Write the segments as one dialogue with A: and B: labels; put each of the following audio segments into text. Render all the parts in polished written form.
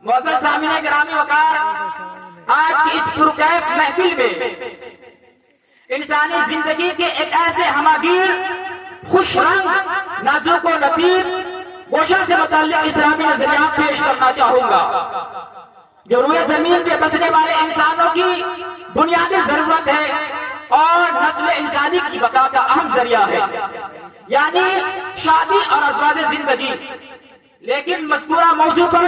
A: معزز سامعین گرامی وقار، آج کی اس پرکیف محفل میں انسانی زندگی کے ایک ایسے ہماگیر، خوش رنگ، نازک و لطیف گوشہ سے متعلق اسلامی نظریات پیش کرنا چاہوں گا جو روئے زمین پہ بسنے والے انسانوں کی بنیادی ضرورت ہے اور نسل انسانی کی بقا کا اہم ذریعہ ہے، یعنی شادی اور ازواج زندگی۔ لیکن مذکورہ موضوع پر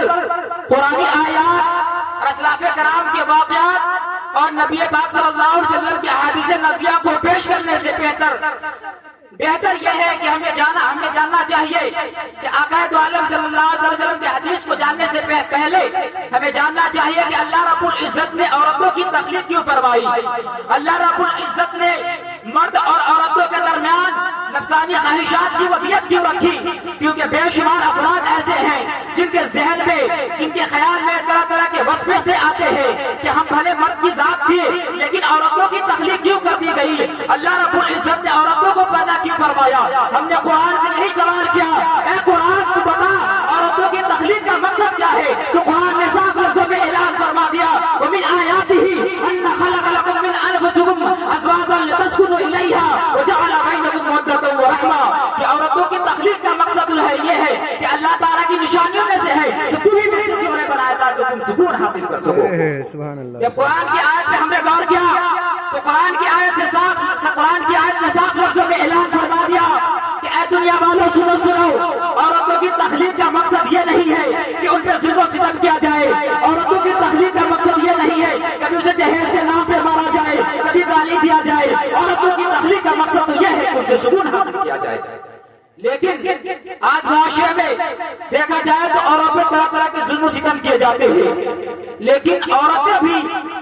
A: قرآنی آیات، اسلاف کرام کے واقعات اور نبی پاک صلی اللہ علیہ وسلم کے احادیث نبویہ کو پیش کرنے سے بہتر یہ ہے کہ ہمیں جاننا چاہیے کہ آقا دو عالم صلی اللہ علیہ وسلم کے حدیث کو جاننے سے پہلے ہمیں جاننا چاہیے کہ اللہ رب العزت نے عورتوں کی تخلیق کیوں فرمائی، اللہ رب العزت نے مرد اور عورتوں کے درمیان نفسانی خواہشات کی وضعیت کیوں رکھی، کیونکہ بے شمار افراد ایسے ہیں جن کے ذہن میں، جن کے خیال میں طرح طرح کے وصفے سے آتے ہیں کہ ہم بھلے مرد کی ذات تھی لیکن عورتوں کی تخلیق کیوں کر دی گئی، اللہ رب العزت نے عورتوں کو پیدا کیوں فرمایا۔ ہم نے قرآن سے نہیں سوال کیا اے قرآن تو بتا عورتوں کی تخلیق کا مقصد کیا ہے، تو قرآن نے صاف لفظوں میں اعلان فرما دیا وَمِنْ آيَاتِهِ أَنَّ خَلَقَ لَكُم مِّنْ أَنفُسِكُمْ أَزْوَاجًا لِتَسْكُنُوا إِلَيْهَا وَجَعَلَ بَيْنَكُم مَّوَدَّةً وَرَحْمَةً کہ عورتوں کی تخلیق کا مقصد یہ ہے کہ اللہ تعالیٰ کی نشانیوں میں سے ہے کہ تمہیں میں سے جوڑے بنایا تھا کہ تم سکون حاصل کر سکو۔
B: سبحان اللہ۔
A: جب قرآن کی آیت پہ ہم نے غور کیا تو قرآن کی آیت نے صاف لفظوں میں اعلان فرما دیا کہ اے دنیا والوں سنو، عورتوں کی تخلیق کا مقصد یہ نہیں ہے کہ ان پہ ظلم و ستم کیا جائے، عورتوں کی تخلیق کا مقصد یہ نہیں ہے کبھی اسے جہیز کے نام پہ مارا جائے، کبھی گالی دیا جائے، عورتوں کی تخلیق کا مقصد تو یہ ہے کہ ان سے سکون حاصل کیا جائے۔ لیکن آج معاشرے میں دیکھا جائے تو عورتوں پہ طرح طرح کے ظلم و ستم کیے جاتے ہیں، لیکن عورتیں بھی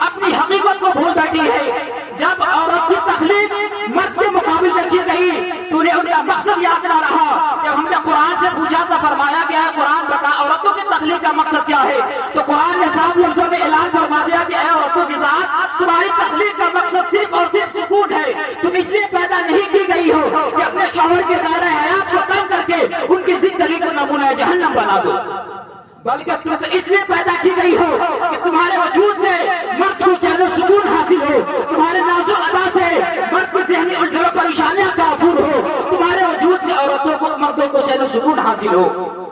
A: اپنی حقیقت کو بھول بیٹھی ہے۔ جب عورت کی تخلیق مرد کے مقابل رکھی گئی تو انہیں ان کا مقصد یاد نہ رہا۔ جب ہم نے قرآن سے پوچھا تو فرمایا گیا ہے قرآن بتا عورتوں کی تخلیق کا مقصد کیا ہے، تو قرآن نے صاف لفظوں میں اعلان فرما دیا کہ اے عورتوں کی ذات تمہاری تخلیق کا مقصد صرف اور صرف سکون ہے، تم اس لیے پیدا نہیں کی گئی ہو کہ اپنے شوہر کے دائرہ حیات کو تنگ کر کے ان کی زندگی کو نمونہ جہنم بنا دو، بلکہ تم تو اس لیے پیدا کی گئی ہو کہ تمہارے وجود سے مرد کو چین و سکون حاصل ہو، تمہارے نازک ادا سے مرد کو ذہنی الجھن و پریشانیاں کا عبور ہو، تمہارے وجود سے عورتوں کو، مردوں کو چین و سکون حاصل ہو۔